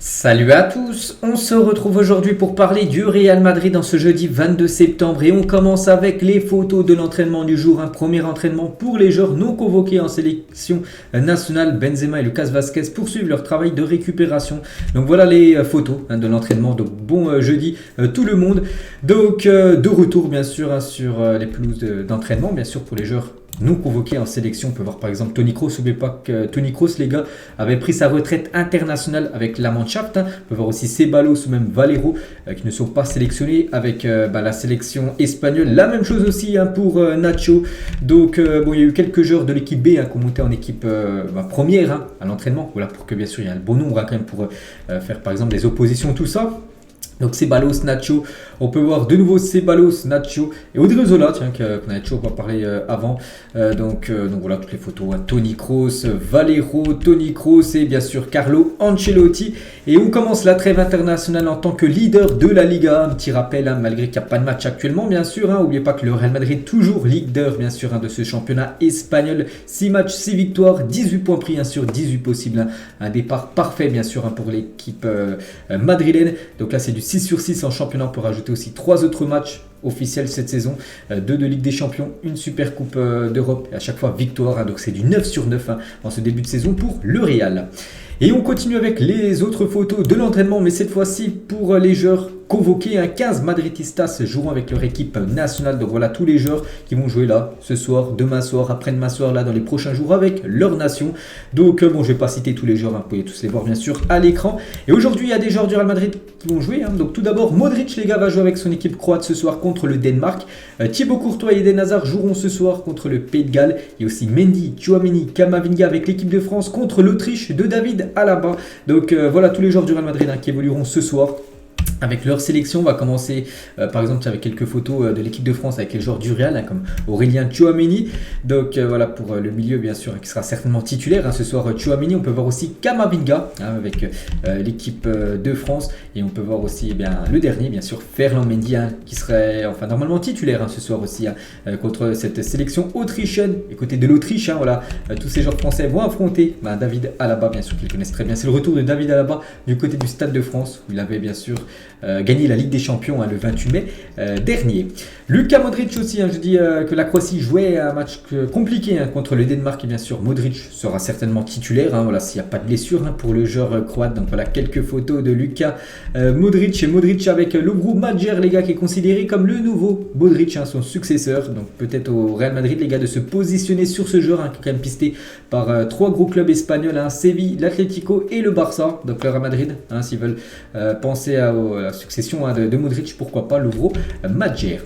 Salut à tous, on se retrouve aujourd'hui pour parler du Real Madrid en ce jeudi 22 septembre et on commence avec les photos de l'entraînement du jour. Un premier entraînement pour les joueurs non convoqués en sélection nationale. Benzema et Lucas Vazquez poursuivent leur travail de récupération. Donc voilà les photos de l'entraînement. Donc bon jeudi tout le monde. Donc de retour bien sûr sur les pelouses d'entraînement bien sûr pour les joueurs non convoqués en sélection. On peut voir par exemple Toni Kroos. N'oubliez pas que Toni Kroos, les gars, avait pris sa retraite internationale avec la Mannschaft. On peut voir aussi Ceballos ou même Valero qui ne sont pas sélectionnés avec la sélection espagnole. La même chose aussi pour Nacho. Donc bon, il y a eu quelques joueurs de l'équipe B qui ont monté en équipe première à l'entraînement. Voilà, pour que bien sûr il y a le bon nombre quand même pour faire par exemple des oppositions, tout ça. Donc Ceballos, Nacho, on peut voir de nouveau Ceballos, Nacho et Odriozola, tiens, qu'on avait toujours pas parlé avant. Donc voilà toutes les photos, Toni Kroos, Valero, Toni Kroos et bien sûr Carlo Ancelotti. Et on commence la trêve internationale en tant que leader de la Liga. Un petit rappel, malgré qu'il n'y a pas de match actuellement, bien sûr. N'oubliez pas que le Real Madrid est toujours leader, bien sûr, de ce championnat espagnol. 6 matchs, 6 victoires, 18 points pris, sur 18 possibles. Un départ parfait, bien sûr, pour l'équipe madrilène. Donc là, c'est du 6 sur 6 en championnat. On peut rajouter aussi 3 autres matchs officiels cette saison, 2 de Ligue des Champions, une Super Coupe d'Europe et à chaque fois victoire, donc c'est du 9 sur 9 en ce début de saison pour le Real. Et on continue avec les autres photos de l'entraînement, mais cette fois-ci pour les joueurs convoqués. 15 Madridistas joueront avec leur équipe nationale. Donc voilà tous les joueurs qui vont jouer là ce soir, demain soir, après-demain soir, là dans les prochains jours avec leur nation. Donc bon, je ne vais pas citer tous les joueurs, vous pouvez tous les voir bien sûr à l'écran. Et aujourd'hui, il y a des joueurs du Real Madrid qui vont jouer. Donc tout d'abord, Modric, les gars, va jouer avec son équipe croate ce soir contre le Danemark. Thibaut Courtois et Eden Hazard joueront ce soir contre le Pays de Galles. Il y a aussi Mendy, Tchouaméni, Camavinga avec l'équipe de France contre l'Autriche de David Alaba. Donc voilà tous les joueurs du Real Madrid qui évolueront ce soir avec leur sélection. On va commencer par exemple avec quelques photos de l'équipe de France avec les joueurs du Real comme Aurélien Tchouaméni. Donc voilà pour le milieu bien sûr qui sera certainement titulaire ce soir Tchouaméni. On peut voir aussi Camavinga avec l'équipe de France et on peut voir aussi le dernier bien sûr Ferland Mendy qui serait normalement titulaire ce soir aussi contre cette sélection autrichienne. Et côté de l'Autriche voilà tous ces joueurs français vont affronter David Alaba bien sûr qu'ils connaissent très bien. C'est le retour de David Alaba du côté du Stade de France où il avait bien sûr gagné la Ligue des Champions le 28 mai dernier. Luka Modric aussi, je dis que la Croatie jouait un match compliqué contre le Danemark et bien sûr Modric sera certainement titulaire, s'il n'y a pas de blessure pour le joueur croate. Donc voilà quelques photos de Luka Modric et Modric avec Lovro Majer, les gars, qui est considéré comme le nouveau Modric, son successeur. Donc peut-être au Real Madrid, les gars, de se positionner sur ce joueur qui est quand même pisté par 3 gros clubs espagnols, Séville, l'Atlético et le Barça. Donc le Real Madrid, s'ils veulent penser à la succession de Modric, pourquoi pas Lovro Majer.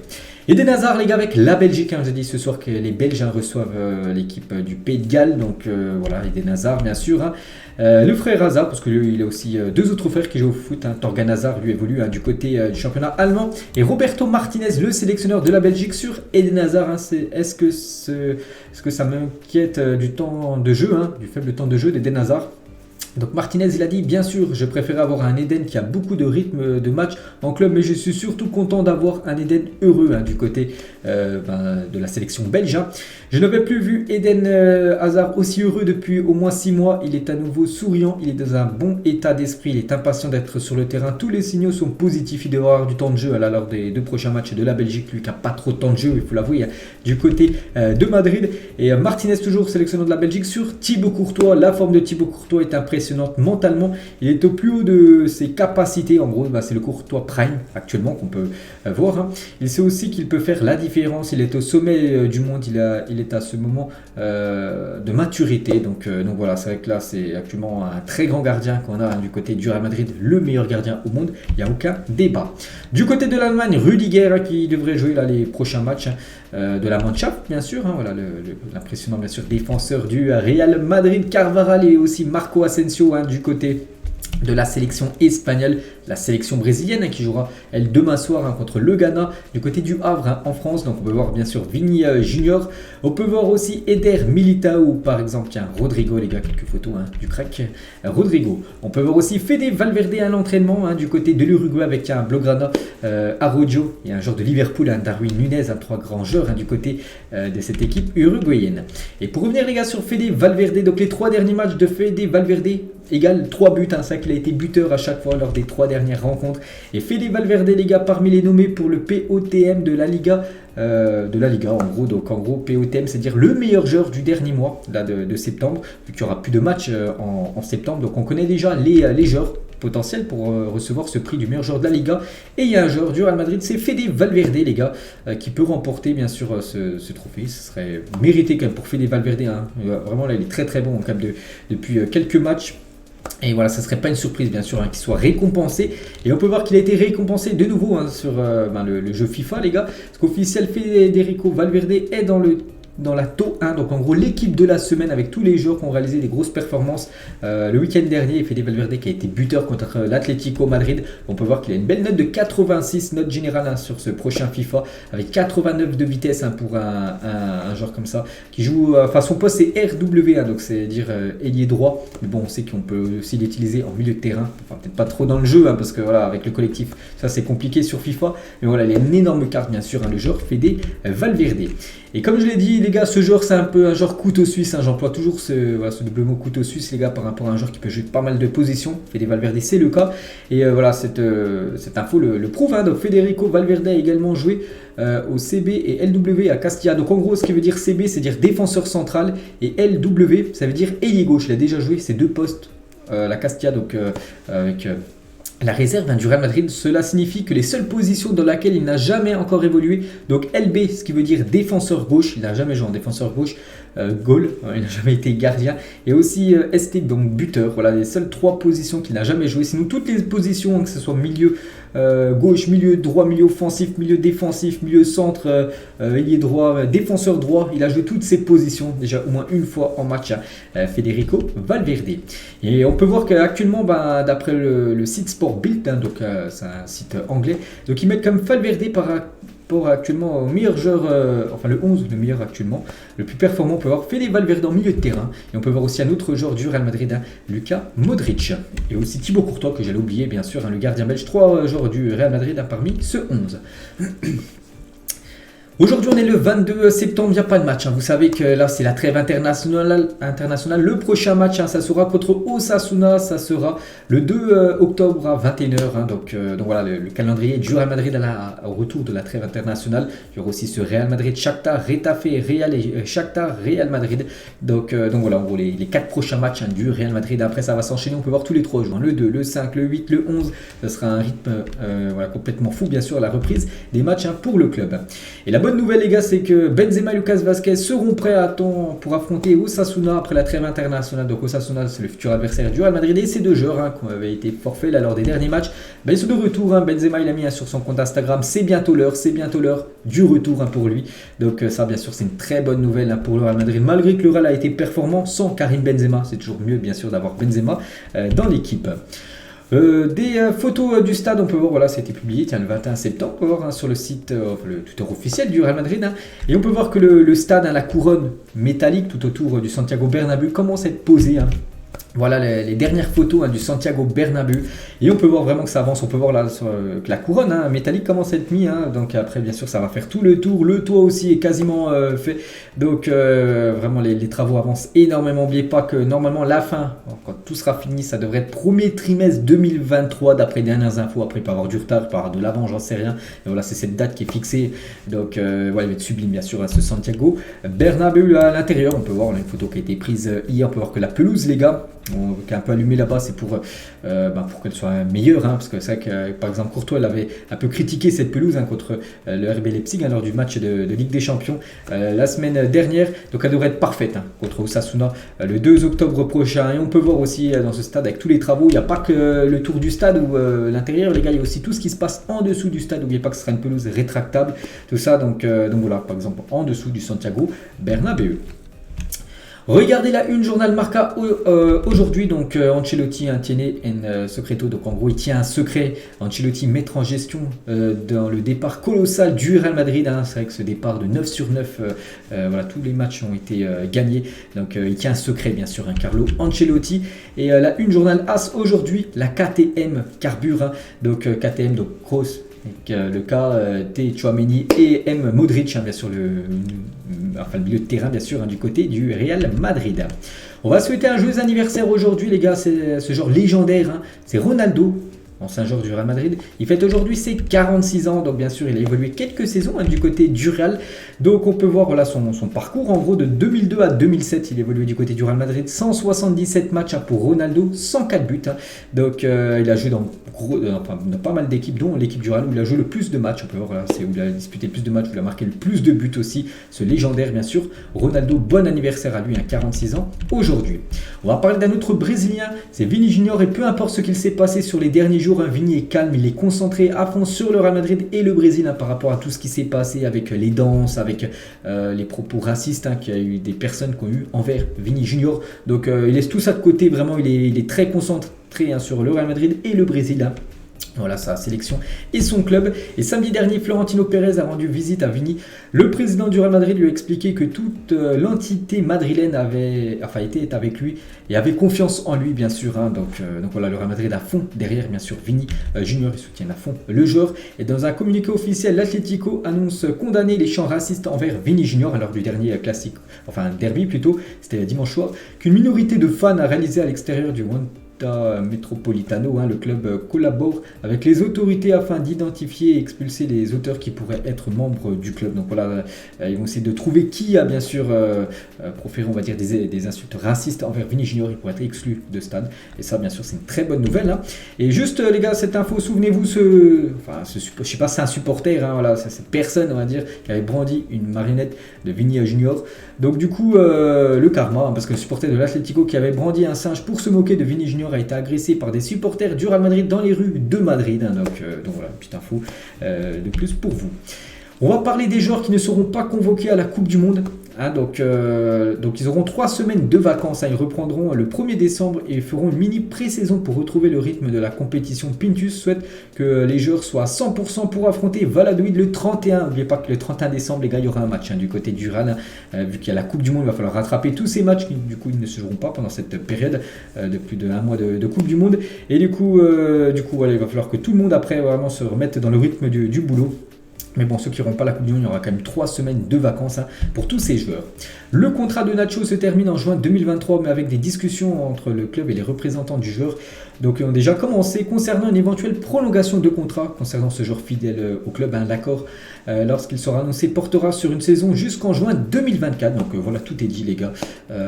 Eden Hazard, les gars, avec la Belgique. Je dis ce soir que les Belges reçoivent l'équipe du Pays de Galles. Donc voilà, Eden Hazard, bien sûr. Le frère Hazard, parce qu'il a aussi 2 autres frères qui jouent au foot. Torgan Hazard, lui, évolue du côté du championnat allemand. Et Roberto Martinez, le sélectionneur de la Belgique, sur Eden Hazard. Est-ce que ça m'inquiète du temps de jeu, du faible temps de jeu d'Eden Hazard? Donc Martinez, il a dit, bien sûr, je préfère avoir un Eden qui a beaucoup de rythme de match en club, mais je suis surtout content d'avoir un Eden heureux du côté de la sélection belge. Je n'avais plus vu Eden Hazard aussi heureux depuis au moins 6 mois. Il est à nouveau souriant, il est dans un bon état d'esprit, il est impatient d'être sur le terrain. Tous les signaux sont positifs, il devra avoir du temps de jeu lors des 2 prochains matchs de la Belgique, lui qui n'a pas trop de temps de jeu, il faut l'avouer, du côté de Madrid. Et Martinez, toujours sélectionneur de la Belgique, sur Thibaut Courtois. La forme de Thibaut Courtois est impressionnante mentalement, il est au plus haut de ses capacités. En gros, c'est le Courtois Prime actuellement qu'on peut voir. Il sait aussi qu'il peut faire la différence, il est au sommet du monde, il est à ce moment de maturité. Donc voilà, c'est vrai que là c'est actuellement un très grand gardien qu'on a du côté du Real Madrid, le meilleur gardien au monde, il n'y a aucun débat. Du côté de l'Allemagne, Rudiger qui devrait jouer les prochains matchs de la Mannschaft, bien sûr. Voilà l'impressionnant bien sûr défenseur du Real Madrid, Carvajal, et aussi Marco Asensio du côté de la sélection espagnole. la sélection brésilienne qui jouera elle demain soir contre le Ghana du côté du Havre en France. Donc on peut voir bien sûr Vini Junior. On peut voir aussi Eder Militao par exemple. Tiens, Rodrigo les gars, quelques photos du crack. Rodrigo. On peut voir aussi Fede Valverde à l'entraînement du côté de l'Uruguay avec un Blaugrana, Araujo et un joueur de Liverpool, Darwin Nunez, trois grands joueurs du côté de cette équipe uruguayenne. Et pour revenir les gars sur Fede Valverde, donc les 3 derniers matchs de Fede Valverde égale 3 buts, c'est vrai qu'il a été buteur à chaque fois lors des 3 dernières rencontres. Et Fede Valverde les gars, parmi les nommés pour le POTM de la Liga, en gros. Donc en gros POTM c'est à dire le meilleur joueur du dernier mois là, de septembre, vu qu'il n'y aura plus de matchs en septembre. Donc on connaît déjà les joueurs potentiels pour recevoir ce prix du meilleur joueur de la Liga. Et il y a un joueur du Real Madrid, c'est Fede Valverde les gars, qui peut remporter bien sûr ce trophée. Ce serait mérité quand même pour Fede Valverde, vraiment là il est très très bon depuis quelques matchs. Et voilà, ça ne serait pas une surprise bien sûr qu'il soit récompensé. Et on peut voir qu'il a été récompensé de nouveau sur le jeu FIFA les gars. Parce qu'officiel Federico Valverde est dans la TO 1, donc en gros l'équipe de la semaine avec tous les joueurs qui ont réalisé des grosses performances le week-end dernier. Fede Valverde qui a été buteur contre l'Atlético Madrid. On peut voir qu'il a une belle note de 86, note générale sur ce prochain FIFA, avec 89 de vitesse pour un joueur comme ça qui joue, son poste c'est RW, donc c'est dire ailier droit, mais bon on sait qu'on peut aussi l'utiliser en milieu de terrain, enfin peut-être pas trop dans le jeu parce que voilà avec le collectif ça c'est compliqué sur FIFA, mais voilà il a une énorme carte bien sûr le joueur Fede Valverde. Et comme je l'ai dit les gars, ce joueur c'est un peu un genre couteau suisse, j'emploie toujours ce double mot couteau suisse les gars par rapport à un joueur qui peut jouer pas mal de positions. Fede Valverde c'est le cas, et voilà cette info le prouve, donc Federico Valverde a également joué au CB et LW à Castilla. Donc en gros ce qui veut dire CB c'est dire défenseur central, et LW ça veut dire ailier gauche. Il a déjà joué ces deux postes la Castilla, donc avec la réserve du Real Madrid. Cela signifie que les seules positions dans lesquelles il n'a jamais encore évolué, donc LB, ce qui veut dire défenseur gauche, il n'a jamais joué en défenseur gauche, goal, il n'a jamais été gardien, et aussi ST, donc buteur. Voilà les seules 3 positions qu'il n'a jamais joué. Sinon toutes les positions, que ce soit milieu gauche, milieu droit, milieu offensif, milieu défensif, milieu centre, ailier droit, défenseur droit, il a joué toutes ces positions déjà au moins une fois en match, Federico Valverde. Et on peut voir qu'actuellement, d'après le site Sport Bild, donc c'est un site anglais, donc ils mettent comme Valverde par rapport actuellement au meilleur joueur, le 11 le meilleur actuellement, le plus performant. On peut voir Fede Valverde en milieu de terrain, et on peut voir aussi un autre joueur du Real Madrid, Luka Modric, et aussi Thibaut Courtois que j'allais oublier bien sûr, le gardien belge. 3 joueurs du Real Madrid parmi ce 11. Aujourd'hui on est le 22 septembre, il n'y a pas de match, vous savez que là c'est la trêve internationale. Le prochain match ça sera contre Osasuna, ça sera le 2 octobre à 21h, donc voilà le calendrier du Real Madrid au retour de la trêve internationale. Il y aura aussi ce Real Madrid, Shakhtar, Retafe, Shakhtar, Real Madrid, donc voilà en gros les 4 prochains matchs du Real Madrid. Après ça va s'enchaîner, on peut voir tous les 3 jours, le 2, le 5, le 8, le 11, ça sera un rythme complètement fou bien sûr, la reprise des matchs pour le club. Et la bonne nouvelle les gars, c'est que Benzema et Lucas Vazquez seront prêts à temps pour affronter Osasuna après la trêve internationale. Donc Osasuna c'est le futur adversaire du Real Madrid, et ces 2 joueurs qui avaient été forfaits là, lors des derniers matchs, ils sont de retour. Benzema il a mis sur son compte Instagram, c'est bientôt l'heure du retour pour lui. Donc ça bien sûr c'est une très bonne nouvelle pour le Real Madrid, malgré que le Real a été performant sans Karim Benzema. C'est toujours mieux bien sûr d'avoir Benzema dans l'équipe. Des photos du stade, on peut voir, voilà, ça a été publié le 21 septembre, on peut voir sur le site, le Twitter officiel du Real Madrid, et on peut voir que le stade, la couronne métallique tout autour du Santiago Bernabéu commence à être posée. Voilà les dernières photos du Santiago Bernabéu, et on peut voir vraiment que ça avance. On peut voir là que la couronne métallique commence à être mise, donc après bien sûr ça va faire tout le tour. Le toit aussi est quasiment fait, donc vraiment les travaux avancent énormément. N'oubliez pas que normalement la fin, quand tout sera fini, ça devrait être premier trimestre 2023 d'après les dernières infos. Après il peut y avoir du retard, il peut y avoir de l'avant, j'en sais rien, mais voilà c'est cette date qui est fixée. Donc il va être sublime bien sûr ce Santiago Bernabéu. À l'intérieur on peut voir une photo qui a été prise hier. On peut voir que la pelouse les gars, qui est un peu allumé là-bas, c'est pour qu'elle soit meilleure, parce que c'est vrai que par exemple Courtois elle avait un peu critiqué cette pelouse contre le RB Leipzig lors du match de Ligue des Champions la semaine dernière. Donc elle devrait être parfaite contre Osasuna le 2 octobre prochain. Et on peut voir aussi dans ce stade avec tous les travaux, il n'y a pas que le tour du stade ou l'intérieur les gars, il y a aussi tout ce qui se passe en dessous du stade. N'oubliez pas que ce sera une pelouse rétractable, tout ça, donc voilà par exemple en dessous du Santiago Bernabéu. Regardez la une journal Marca aujourd'hui, donc Ancelotti tiene un secreto, donc en gros il tient un secret, Ancelotti mettre en gestion dans le départ colossal du Real Madrid, c'est vrai que ce départ de 9 sur 9, voilà, tous les matchs ont été gagnés, donc il tient un secret bien sûr, Carlo Ancelotti, et la une journal AS aujourd'hui, la KTM carbure, donc KTM, donc Kroos, le cas T. Tchouaméni et M. Modric, bien sûr, le milieu de terrain, bien sûr, du côté du Real Madrid. On va souhaiter un joyeux anniversaire aujourd'hui, les gars, c'est ce joueur légendaire, c'est Ronaldo, ancien joueur du Real Madrid. Il fête aujourd'hui ses 46 ans, donc bien sûr, il a évolué quelques saisons du côté du Real. Donc on peut voir voilà, son parcours, en gros, de 2002 à 2007, il évoluait du côté du Real Madrid. 177 matchs pour Ronaldo, 104 buts. Donc il a joué dans pas mal d'équipes, dont l'équipe du Real, où il a joué le plus de matchs. On peut voir, là, c'est où il a disputé le plus de matchs, où il a marqué le plus de buts aussi. Ce légendaire, bien sûr. Ronaldo, bon anniversaire à lui, 46 ans aujourd'hui. On va parler d'un autre Brésilien, c'est Vini Junior, et peu importe ce qu'il s'est passé sur les derniers jours, Vini est calme, il est concentré à fond sur le Real Madrid et le Brésil par rapport à tout ce qui s'est passé avec les danses, avec les propos racistes qu'il y a eu des personnes qui ont eu envers Vini Junior. Donc il laisse tout ça de côté, vraiment il est très concentré sur le Real Madrid et le Brésil. Voilà sa sélection et son club. Et samedi dernier, Florentino Pérez a rendu visite à Vini. Le président du Real Madrid lui a expliqué que toute l'entité madrilène était avec lui et avait confiance en lui, bien sûr. Donc voilà, le Real Madrid à fond derrière, bien sûr, Vini Junior, il soutient à fond le joueur. Et dans un communiqué officiel, l'Atlético annonce condamner les chants racistes envers Vini Junior lors du dernier derby plutôt, c'était dimanche soir, qu'une minorité de fans a réalisé à l'extérieur du Metropolitano. Le club collabore avec les autorités afin d'identifier et expulser les auteurs qui pourraient être membres du club. Donc voilà, ils vont essayer de trouver qui a bien sûr proféré, on va dire, des insultes racistes envers Vini Junior. Il pourrait être exclu de stade. Et ça, bien sûr, c'est une très bonne nouvelle. Et juste, les gars, cette info, souvenez-vous, je sais pas si c'est un supporter, voilà, c'est cette personne, on va dire, qui avait brandi une marionnette de Vini Junior. Donc du coup, le karma, parce que le supporter de l'Atlético qui avait brandi un singe pour se moquer de Vini Junior a été agressé par des supporters du Real Madrid dans les rues de Madrid. Donc voilà, une petite info de plus pour vous. On va parler des joueurs qui ne seront pas convoqués à la Coupe du Monde. Donc ils auront 3 semaines de vacances. Ils reprendront le 1er décembre et feront une mini pré-saison pour retrouver le rythme de la compétition. Pintus souhaite que les joueurs soient à 100% pour affronter Valladolid le 31. N'oubliez pas que le 31 décembre, les gars, il y aura un match du côté du Real. Vu qu'il y a la Coupe du Monde, il va falloir rattraper tous ces matchs qui, du coup, ils ne se joueront pas pendant cette période de plus d'un mois de Coupe du Monde. Et du coup, voilà, il va falloir que tout le monde après vraiment se remette dans le rythme du boulot. Mais bon, ceux qui n'auront pas la Coupe du Monde, il y aura quand même 3 semaines de vacances pour tous ces joueurs. Le contrat de Nacho se termine en juin 2023, mais avec des discussions entre le club et les représentants du joueur. Donc, ils ont déjà commencé concernant une éventuelle prolongation de contrat concernant ce joueur fidèle au club. L'accord, lorsqu'il sera annoncé, portera sur une saison jusqu'en juin 2024. Donc, voilà, tout est dit, les gars.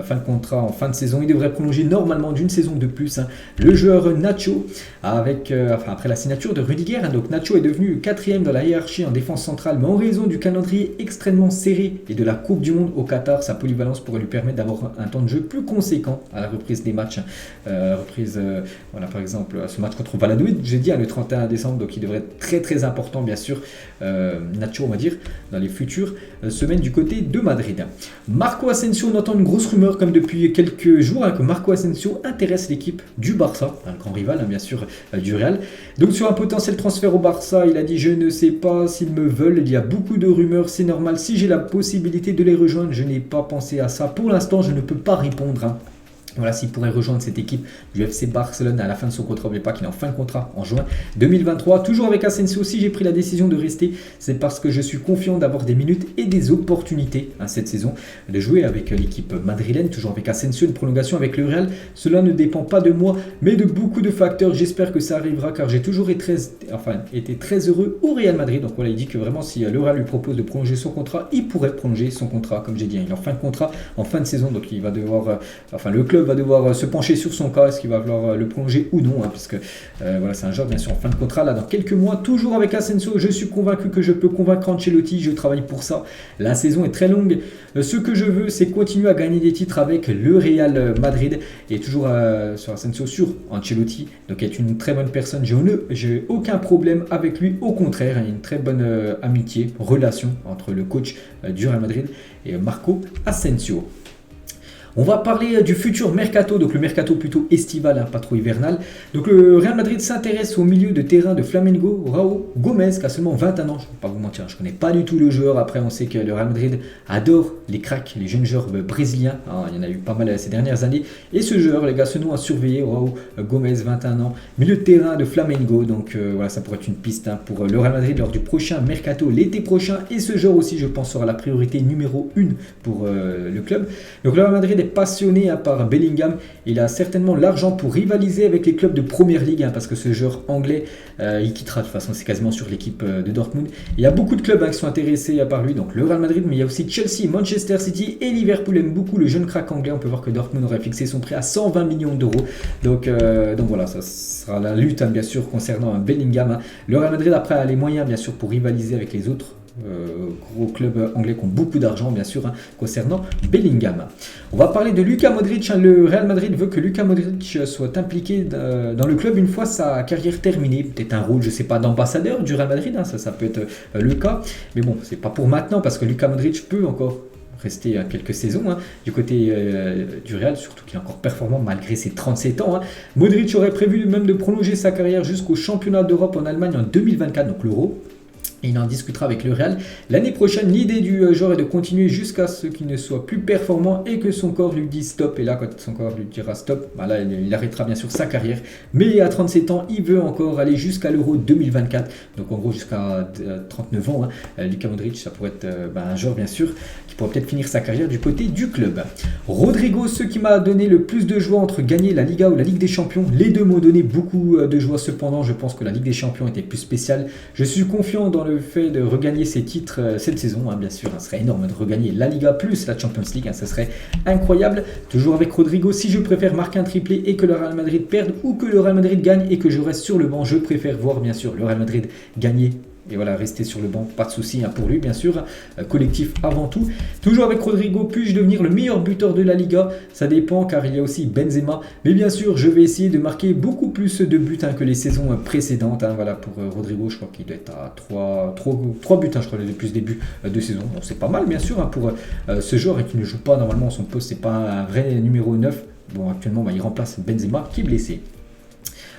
Fin de contrat en fin de saison. Il devrait prolonger normalement d'une saison de plus. Le joueur Nacho, après la signature de Rudiger. Donc, Nacho est devenu 4e dans la hiérarchie en défense centrale, mais en raison du calendrier extrêmement serré et de la Coupe du Monde au Qatar, sa polyvalence pourrait lui permettre d'avoir un temps de jeu plus conséquent à la reprise des matchs. Voilà, par exemple, ce match contre Valladolid, j'ai dit le 31 décembre, donc il devrait être très très important, bien sûr, Nacho, on va dire, dans les futures semaines du côté de Madrid. Marco Asensio, on entend une grosse rumeur comme depuis quelques jours que Marco Asensio intéresse l'équipe du Barça, le grand rival, bien sûr, du Real. Donc sur un potentiel transfert au Barça, il a dit: je ne sais pas s'ils me veulent, il y a beaucoup de rumeurs, c'est normal, si j'ai la possibilité de les rejoindre, je n'ai pas pensé à ça, pour l'instant je ne peux pas répondre. Voilà, s'il pourrait rejoindre cette équipe du FC Barcelone à la fin de son contrat. N'oubliez pas qu'il est en fin de contrat en juin 2023. Toujours avec Asensio, si j'ai pris la décision de rester, c'est parce que je suis confiant d'avoir des minutes et des opportunités cette saison de jouer avec l'équipe madrilène. Toujours avec Asensio, une prolongation avec le Real. Cela ne dépend pas de moi, mais de beaucoup de facteurs. J'espère que ça arrivera car j'ai toujours été très heureux au Real Madrid. Donc voilà, il dit que vraiment si le Real lui propose de prolonger son contrat, il pourrait prolonger son contrat. Comme j'ai dit, il est en fin de contrat, en fin de saison. Donc il va devoir, le club va devoir se pencher sur son cas, est-ce qu'il va vouloir le prolonger ou non, puisque voilà, c'est un joueur bien sûr en fin de contrat là dans quelques mois. Toujours avec Asensio, je suis convaincu que je peux convaincre Ancelotti, je travaille pour ça. La saison est très longue, ce que je veux c'est continuer à gagner des titres avec le Real Madrid. Et toujours sur Asensio, sur Ancelotti, donc est une très bonne personne, j'ai aucun problème avec lui, au contraire, il y a une très bonne amitié, relation entre le coach du Real Madrid et Marco Asensio. On va parler du futur mercato, donc le mercato plutôt estival, pas trop hivernal. Donc le Real Madrid s'intéresse au milieu de terrain de Flamengo, Raúl Gomez, qui a seulement 21 ans. Je ne vais pas vous mentir, je ne connais pas du tout le joueur. Après, on sait que le Real Madrid adore les cracks, les jeunes joueurs brésiliens. Il y en a eu pas mal ces dernières années. Et ce joueur, les gars, ce nom à surveiller, Raúl Gomez, 21 ans, milieu de terrain de Flamengo. Donc voilà, ça pourrait être une piste pour le Real Madrid lors du prochain mercato l'été prochain. Et ce joueur aussi, je pense, sera la priorité numéro 1 pour le club. Donc le Real Madrid est passionné par Bellingham. Il a certainement l'argent pour rivaliser avec les clubs de première ligue, parce que ce joueur anglais, il quittera de toute façon, c'est quasiment sur l'équipe de Dortmund. Il y a beaucoup de clubs qui sont intéressés par lui, donc le Real Madrid, mais il y a aussi Chelsea, Manchester City et Liverpool aiment beaucoup le jeune crack anglais. On peut voir que Dortmund aurait fixé son prix à 120 millions d'euros. Donc voilà, ça sera la lutte bien sûr concernant Bellingham. Le Real Madrid après a les moyens bien sûr pour rivaliser avec les autres gros clubs anglais qui ont beaucoup d'argent bien sûr concernant Bellingham. On va parler de Luka Modric. Le Real Madrid veut que Luka Modric soit impliqué dans le club une fois sa carrière terminée. Peut-être un rôle, je sais pas, d'ambassadeur du Real Madrid, ça peut être le cas. Mais bon, c'est pas pour maintenant parce que Luka Modric peut encore rester quelques saisons du côté du Real, surtout qu'il est encore performant malgré ses 37 ans. Modric aurait prévu même de prolonger sa carrière jusqu'au championnat d'Europe en Allemagne en 2024, donc l'Euro. Il en discutera avec le Real. L'année prochaine, l'idée du joueur est de continuer jusqu'à ce qu'il ne soit plus performant et que son corps lui dise stop. Et là, quand son corps lui dira stop, là, il arrêtera bien sûr sa carrière. Mais à 37 ans, il veut encore aller jusqu'à l'Euro 2024. Donc en gros, jusqu'à 39 ans. Luka Modric, ça pourrait être un joueur bien sûr qui pourrait peut-être finir sa carrière du côté du club. Rodrigo, ce qui m'a donné le plus de joie entre gagner la Liga ou la Ligue des Champions. Les deux m'ont donné beaucoup de joie. Cependant, je pense que la Ligue des Champions était plus spéciale. Je suis confiant dans le fait de regagner ces titres cette saison, bien sûr, ce serait énorme de regagner la Liga plus la Champions League, ça serait incroyable. Toujours avec Rodrigo, si je préfère marquer un triplé et que le Real Madrid perde ou que le Real Madrid gagne et que je reste sur le banc, je préfère voir bien sûr le Real Madrid gagner. Et voilà, rester sur le banc, pas de souci pour lui, bien sûr. Collectif avant tout. Toujours avec Rodrigo, puis-je devenir le meilleur buteur de la Liga? Ça dépend, car il y a aussi Benzema. Mais bien sûr, je vais essayer de marquer beaucoup plus de buts que les saisons précédentes. Voilà, pour Rodrigo, je crois qu'il doit être à 3 buts, je crois, depuis le début de saison. Bon, c'est pas mal, bien sûr, pour ce joueur qui ne joue pas normalement son poste. C'est pas un vrai numéro 9. Bon, actuellement, il remplace Benzema, qui est blessé.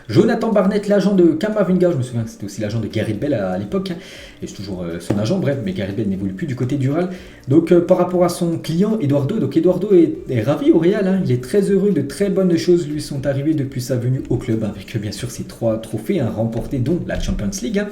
Jonathan Barnett, l'agent de Camavinga, je me souviens que c'était aussi l'agent de Gareth Bale à l'époque, et c'est toujours son agent, bref, mais Gareth Bale n'évolue plus du côté du Real. Donc par rapport à son client Eduardo, donc Eduardo est ravi au Real, il est très heureux, de très bonnes choses lui sont arrivées depuis sa venue au club, avec bien sûr ses 3 trophées remportés, dont la Champions League.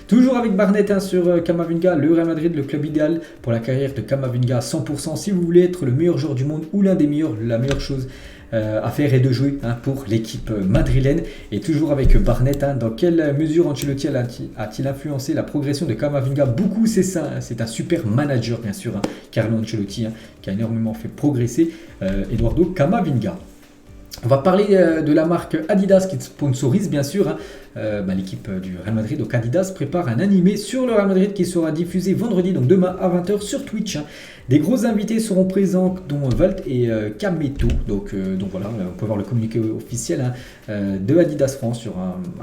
Toujours avec Barnett sur Camavinga, le Real Madrid, le club idéal pour la carrière de Camavinga à 100%. Si vous voulez être le meilleur joueur du monde ou l'un des meilleurs, la meilleure chose à faire est de jouer pour l'équipe madrilène. Et toujours avec Barnett, dans quelle mesure Ancelotti a-t-il influencé la progression de Camavinga? Beaucoup, c'est ça, c'est un super manager bien sûr, Carlo Ancelotti, qui a énormément fait progresser Eduardo Camavinga. On va parler de la marque Adidas qui sponsorise bien sûr l'équipe du Real Madrid. Donc Adidas prépare un animé sur le Real Madrid qui sera diffusé vendredi, donc demain à 20h sur Twitch. Des gros invités seront présents, dont Walt et Kameto. Donc voilà, on peut voir le communiqué officiel de Adidas France sur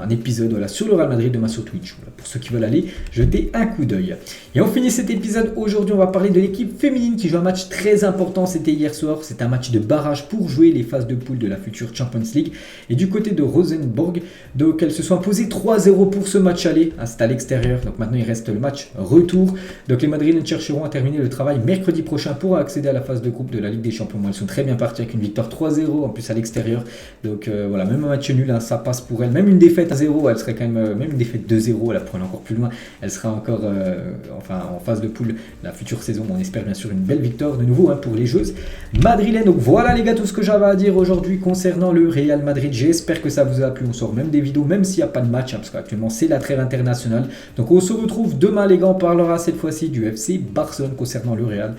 un épisode sur le Real Madrid demain sur Twitch. Voilà, pour ceux qui veulent aller jeter un coup d'œil. Et on finit cet épisode aujourd'hui, on va parler de l'équipe féminine qui joue un match très important. C'était hier soir, c'est un match de barrage pour jouer les phases de poule de la future Champions League. Et du côté de Rosenborg, donc elles se sont imposées 3-0 pour ce match aller. C'est à l'extérieur, donc maintenant il reste le match retour. Donc les Madrilènes chercheront à terminer le travail mercredi prochain pour accéder à la phase de groupe de la Ligue des Champions. Elles sont très bien parties avec une victoire 3-0 en plus à l'extérieur. Donc voilà, même un match nul, ça passe pour elles. Même une défaite à 0, elle serait quand même une défaite 2-0, elle pourrait aller encore plus loin. Elle sera encore en phase de poule la future saison. On espère bien sûr une belle victoire de nouveau pour les joueuses madrilènes. Donc voilà les gars, tout ce que j'avais à dire aujourd'hui concernant le Real Madrid. J'espère que ça vous a plu. On sort même des vidéos, même s'il n'y a pas de match, parce qu'actuellement c'est la trêve internationale. Donc on se retrouve demain les gars, on parlera cette fois-ci du FC Barcelone concernant le Real.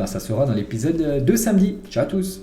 Ça sera dans l'épisode de samedi. Ciao à tous.